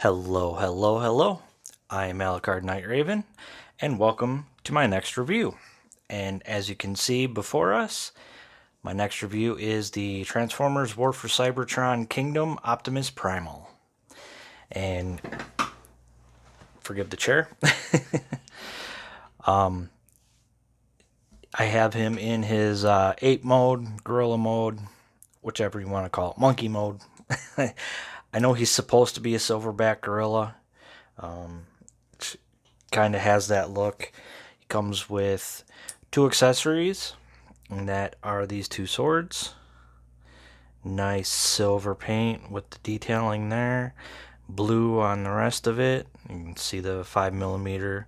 Hello, hello, hello. I am Alucard Night Raven, and welcome to my next review. And as you can see before us, my next review is the Transformers War for Cybertron Kingdom Optimus Primal. And forgive the chair. I have him in his ape mode, gorilla mode, whichever you want to call it, monkey mode. I know he's supposed to be a silverback gorilla. Kind of has that look. He comes with two accessories, and that are these two swords. Nice silver paint with the detailing there. Blue on the rest of it. You can see the 5mm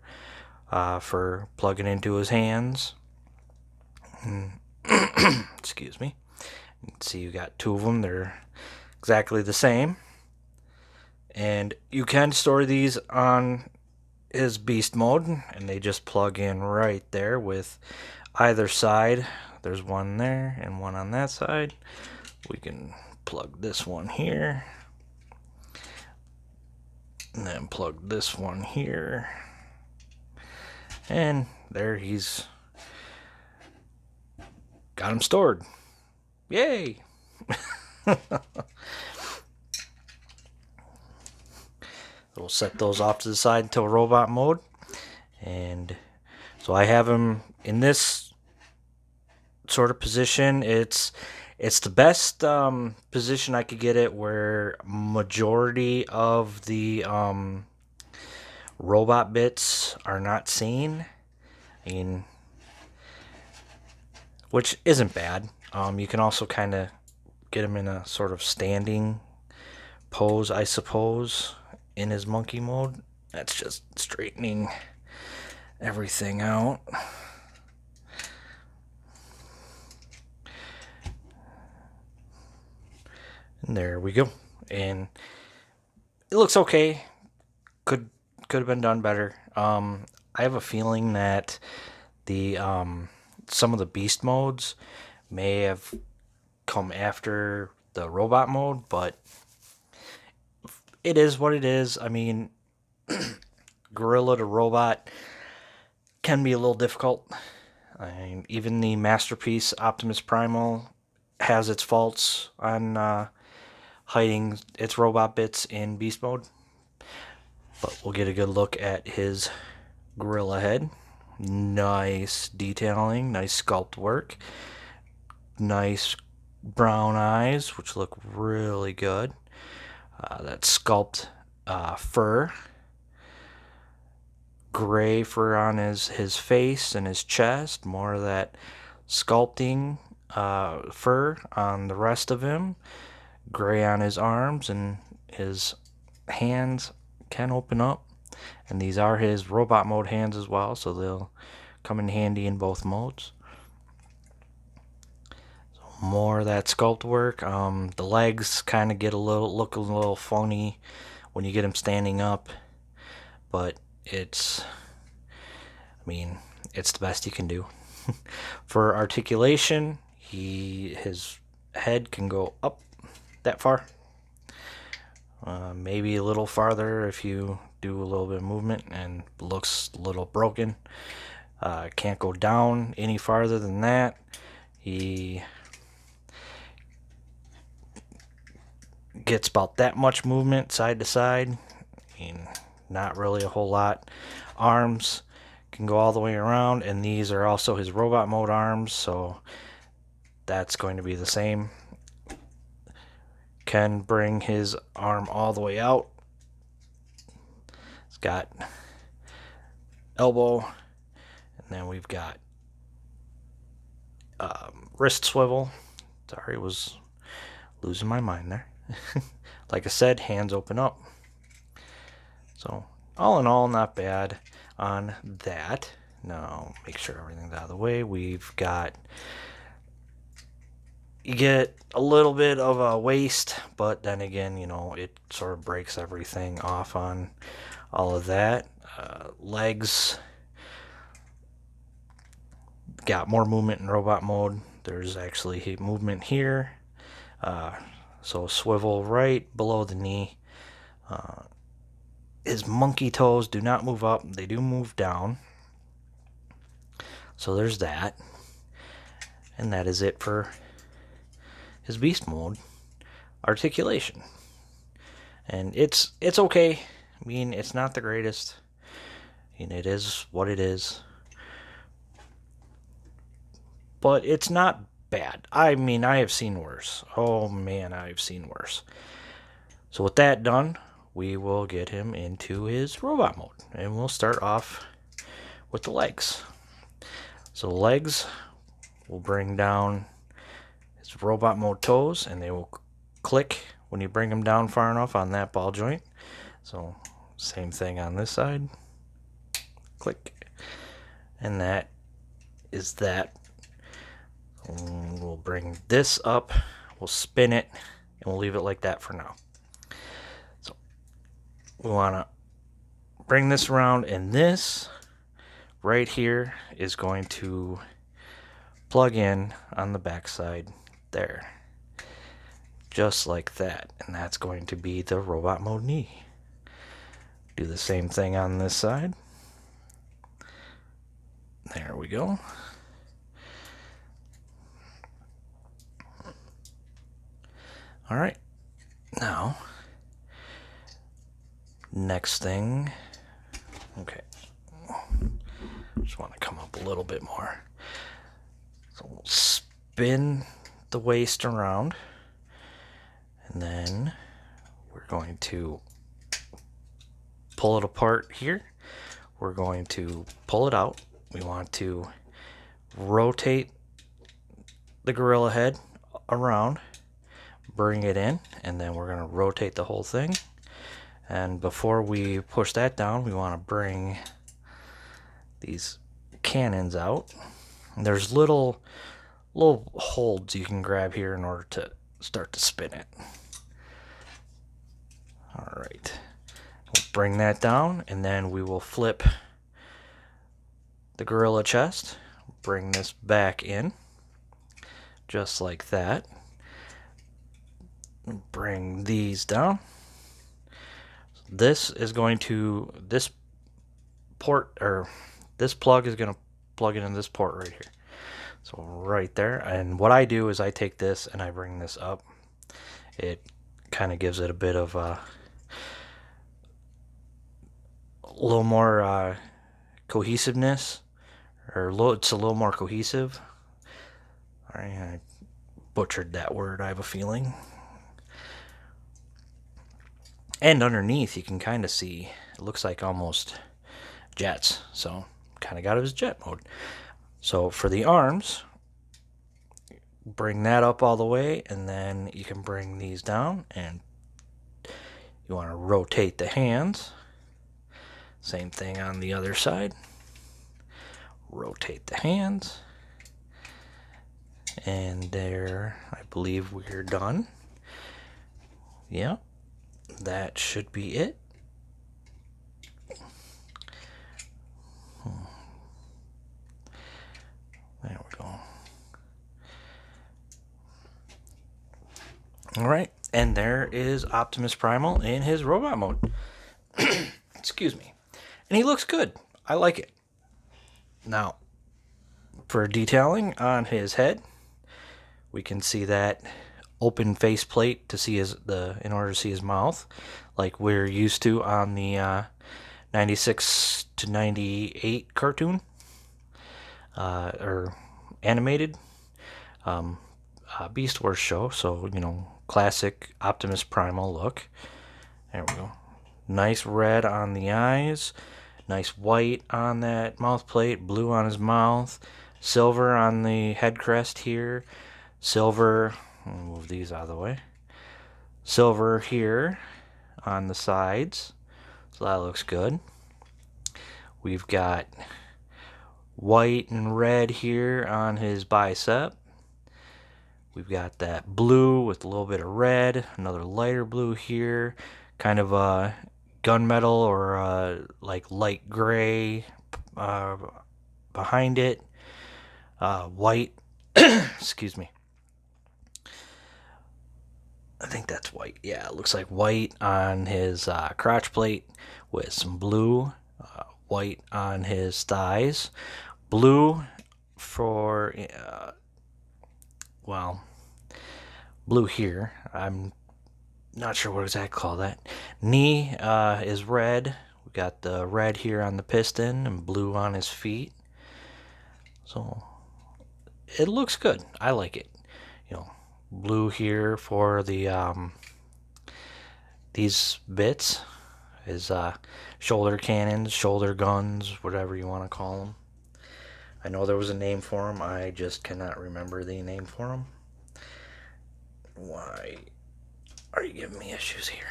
for plugging into his hands. Excuse me. You can see you got two of them. They're exactly the same. And you can store these on his beast mode, and they just plug in right there with either side. There's one there and one on that side. We can plug this one here, and then plug this one here, and there he's got him stored. Yay! We'll set those off to the side until robot mode. And so I have him in this sort of position. It's the best position I could get it, where majority of the robot bits are not seen. I mean, which isn't bad. You can also kind of get him in a sort of standing pose, I suppose, in his monkey mode. That's just straightening everything out. And there we go. And it looks okay. Could have been done better. I have a feeling that the some of the beast modes may have come after the robot mode, but it is what it is. I mean, gorilla to robot can be a little difficult. I mean, even the masterpiece Optimus Primal has its faults on hiding its robot bits in beast mode. But we'll get a good look at his gorilla head. Nice detailing, nice sculpt work, nice brown eyes, which look really good. That sculpt fur, gray fur on his face and his chest, more of that sculpting fur on the rest of him, gray on his arms, and his hands can open up. And these are his robot mode hands as well, so they'll come in handy in both modes. So more of that sculpt work. The legs kind of look a little funny when you get him standing up, but it's the best you can do. For articulation, his head can go up that far. Maybe a little farther if you do a little bit of movement, and looks a little broken. Can't go down any farther than that. He gets about that much movement side to side. I mean, not really a whole lot. Arms can go all the way around, and these are also his robot mode arms, so that's going to be the same. Can bring his arm all the way out. It's got elbow, and then we've got wrist swivel. Sorry, was losing my mind there. Like I said, hands open up. So all in all, not bad on that. Now make sure everything's out of the way. We've got, you get a little bit of a waist, but then again, it sort of breaks everything off on all of that. Legs got more movement in robot mode. There's actually movement here. So swivel right below the knee. his monkey toes do not move up, they do move down. So there's that. And that is it for his beast mode. Articulation. And it's okay. I mean, it's not the greatest. And it is what it is. But it's not bad. I mean, I have seen worse. Oh man, I've seen worse. So with that done, we will get him into his robot mode. And we'll start off with the legs. So the legs will bring down his robot mode toes, and they will click when you bring them down far enough on that ball joint. So same thing on this side. Click. And that is that. And we'll bring this up, we'll spin it, and we'll leave it like that for now. So we want to bring this around, and this right here is going to plug in on the back side there. Just like that. And that's going to be the robot mode knee. Do the same thing on this side. There we go. Alright. Now, next thing. Okay. Just want to come up a little bit more. So we'll spin the waist around. And then we're going to pull it apart here. We're going to pull it out. We want to rotate the gorilla head around, bring it in, and then we're going to rotate the whole thing. And before we push that down, we want to bring these cannons out. And there's little holds you can grab here in order to start to spin it. Alright, we'll bring that down, and then we will flip the gorilla chest, bring this back in, just like that. Bring these down. This is going to, this port, or this plug is going to plug it in this port right here. So right there. And what I do is I take this and I bring this up. It kind of gives it a bit of a little more cohesiveness, or it's a little more cohesive. All right, I butchered that word, I have a feeling. And underneath you can kind of see, it looks like almost jets, so kind of got his jet mode. So for the arms, bring that up all the way, and then you can bring these down, and you want to rotate the hands. Same thing on the other side. Rotate the hands. And there, I believe we're done. Yeah, that should be it. There we go. Alright, and there is Optimus Primal in his robot mode. Excuse me. And he looks good. I like it. Now, for detailing on his head, we can see that open face plate to see in order to see his mouth, like we're used to on the 96 to 98 cartoon, or animated Beast Wars show. So, you know, classic Optimus Primal look. There we go. Nice red on the eyes, nice white on that mouth plate, blue on his mouth, silver on the head crest here, silver, I'll move these out of the way, silver here on the sides, so that looks good. We've got white and red here on his bicep. We've got that blue with a little bit of red, another lighter blue here, kind of a gunmetal or like light gray behind it, white, excuse me. I think that's white. Yeah, it looks like white on his crotch plate with some blue, white on his thighs, blue for, well, blue here. I'm not sure what exactly call that. Knee is red. We got the red here on the piston and blue on his feet. So it looks good. I like it. You know, blue here for the these bits is shoulder cannons, shoulder guns, whatever you want to call them. I know there was a name for them. I just cannot remember the name for them. Why are you giving me issues here?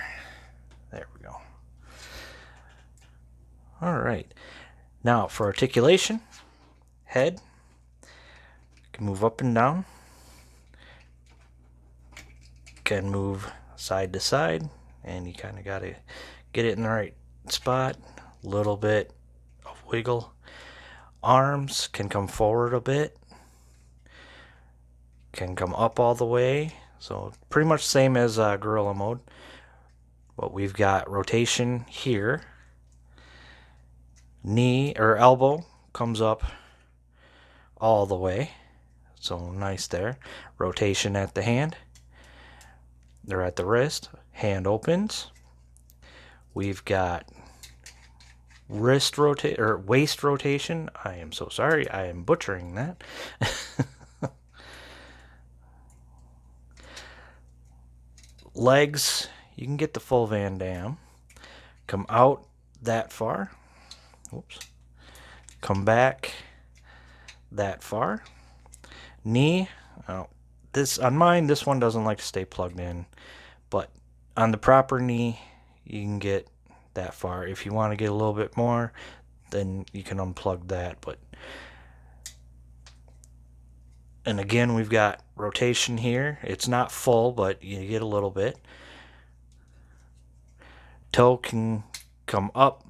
There we go. All right. Now for articulation, head. Can move up and down. Can move side to side, and you kind of got to get it in the right spot. A little bit of wiggle. Arms can come forward a bit. Can come up all the way. So pretty much same as gorilla mode. But we've got rotation here. Knee or elbow comes up all the way. So nice there. Rotation at the hand. They're at the wrist. Hand opens. We've got wrist rotate or waist rotation. I am so sorry. I am butchering that. Legs, you can get the full Van Damme. Come out that far. Oops. Come back that far. Knee. Oh, this on mine, this one doesn't like to stay plugged in, but on the proper knee, you can get that far. If you want to get a little bit more, then you can unplug that. And again, we've got rotation here. It's not full, but you get a little bit. Toe can come up.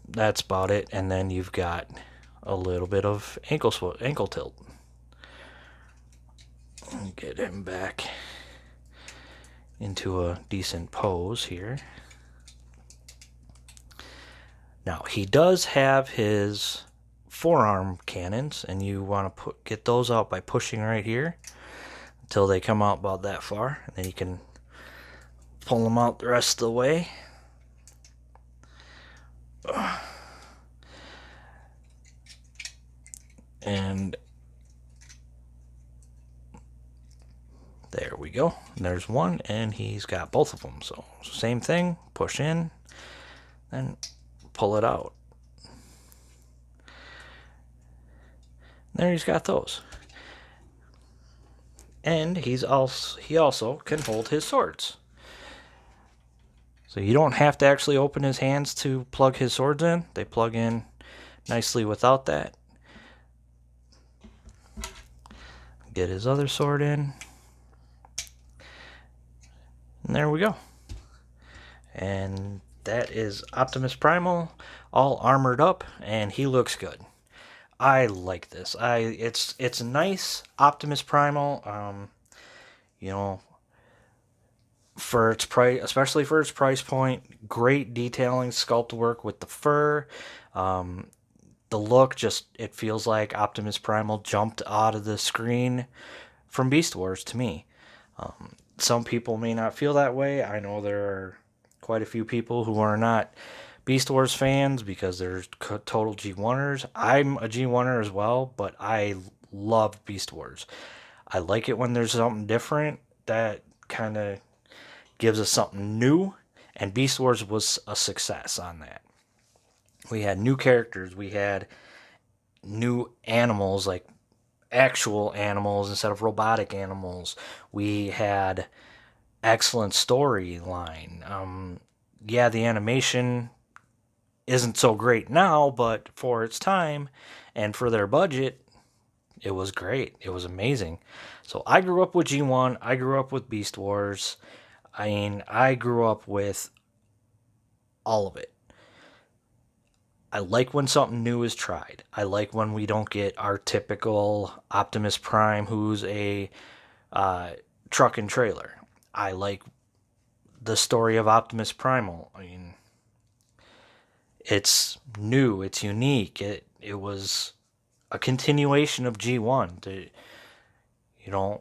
That's about it. And then you've got a little bit of ankle tilt. Get him back into a decent pose here. Now, he does have his forearm cannons, and you want to get those out by pushing right here until they come out about that far, and then you can pull them out the rest of the way. And there we go. There's one, and he's got both of them. So same thing, push in, then pull it out. There he's got those. And he also can hold his swords. So you don't have to actually open his hands to plug his swords in. They plug in nicely without that. Get his other sword in. And there we go. And that is Optimus Primal, all armored up, and he looks good. I like this. It's a nice Optimus Primal. You know, for its price, especially for its price point, great detailing, sculpt work with the fur. The look, just it feels like Optimus Primal jumped out of the screen from Beast Wars to me. Some people may not feel that way. I know there are quite a few people who are not Beast Wars fans because they're total G1ers. I'm a G1er as well, but I love Beast Wars. I like it when there's something different that kind of gives us something new, and Beast Wars was a success on that. We had new characters, we had new animals, like actual animals instead of robotic animals. We had excellent storyline. Yeah, the animation isn't so great now, but for its time and for their budget, it was great. It was amazing. So I grew up with G1. I grew up with Beast Wars. I mean, I grew up with all of it. I like when something new is tried. I like when we don't get our typical Optimus Prime, who's a truck and trailer. I like the story of Optimus Primal. I mean, it's new, it's unique. It was a continuation of G1. You know,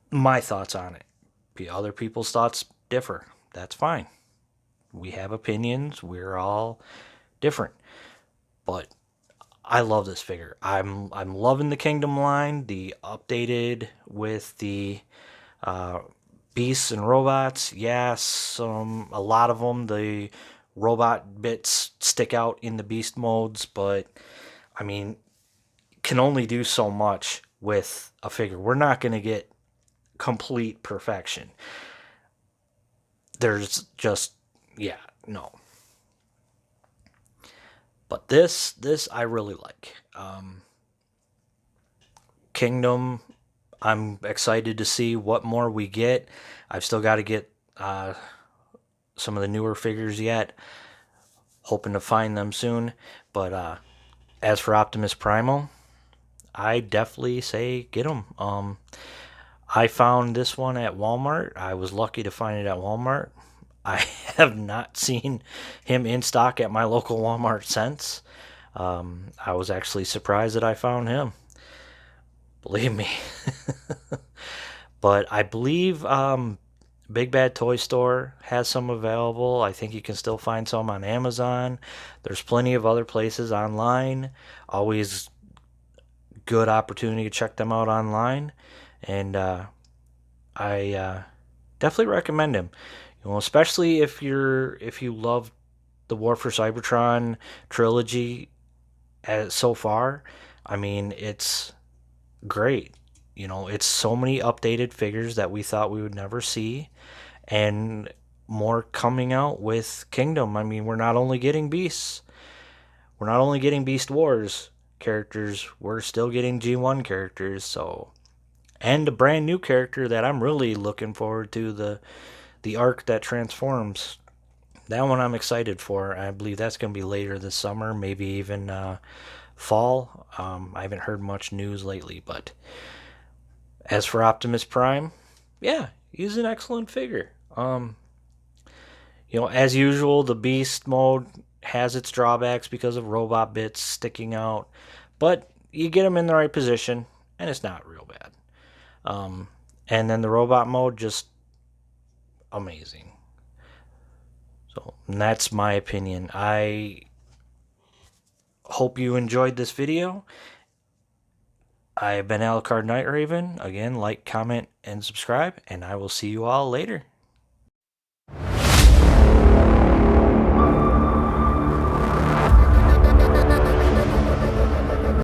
my thoughts on it. Other people's thoughts differ. That's fine. We have opinions. We're all different. But I love this figure. I'm loving the Kingdom line, the updated with the uh, beasts and robots. Yes, a lot of them, the robot bits stick out in the beast modes, but I mean, can only do so much with a figure. We're not going to get complete perfection. There's just, yeah, no. But this I really like. Kingdom, I'm excited to see what more we get. I've still got to get some of the newer figures yet. Hoping to find them soon. But as for Optimus Primal, I definitely say get them. I found this one at Walmart. I was lucky to find it at Walmart. I have not seen him in stock at my local Walmart since. I was actually surprised that I found him. Believe me. But I believe Big Bad Toy Store has some available. I think you can still find some on Amazon. There's plenty of other places online. Always good opportunity to check them out online. And I definitely recommend him. You know, especially if you love the War for Cybertron trilogy so far. I mean, it's great. You know, it's so many updated figures that we thought we would never see, and more coming out with Kingdom. I mean, we're not only getting Beasts, we're not only getting Beast Wars characters, we're still getting G1 characters. So, and a brand new character that I'm really looking forward to, the arc that transforms. That one I'm excited for. I believe that's going to be later this summer, maybe even fall. I haven't heard much news lately, but as for Optimus Prime, yeah, he's an excellent figure. You know, as usual, the Beast mode has its drawbacks because of robot bits sticking out, but you get them in the right position, and it's not real bad. And then the robot mode, just amazing. So that's my opinion. I hope you enjoyed this video. I have been Alucard Night Raven. Again, like, comment, and subscribe, and I will see you all later.